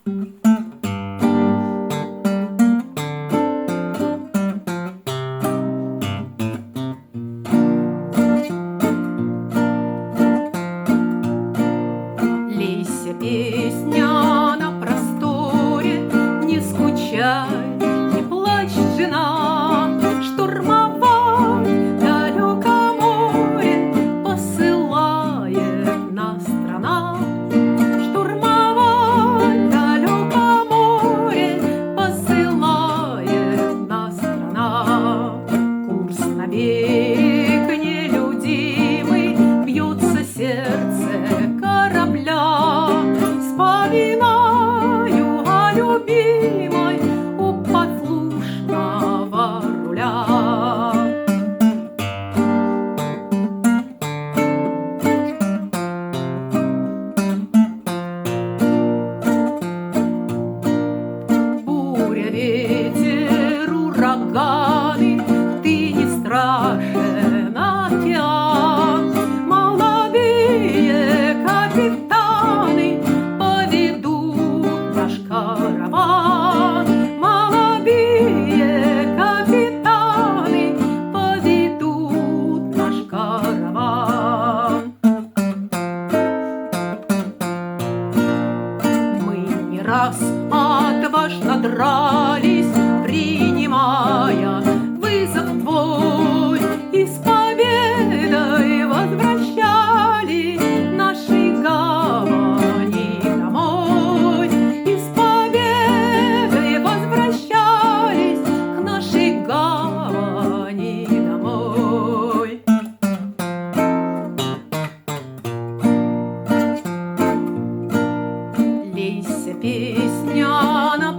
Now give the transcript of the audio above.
Лейся, песня на просторе, не скучай, не плачь, жена, штурмовать далеко море посылает нас страна. Штурмовать далеко море посылает нас страна. Курс на берег нелюдимый, бьется сердце корабля. Вспоминаю о любимой у послушного руля. Буря, ветер, ураганы, ты не страшен океан. Молодые капитаны поведут наш караван. Молодые капитаны поведут наш караван. Мы не раз отважно дрались, принимая вызов твой, и с победой возвращали наши гавани домой. И с победой возвращались к нашей гавани домой. Лейся, песня на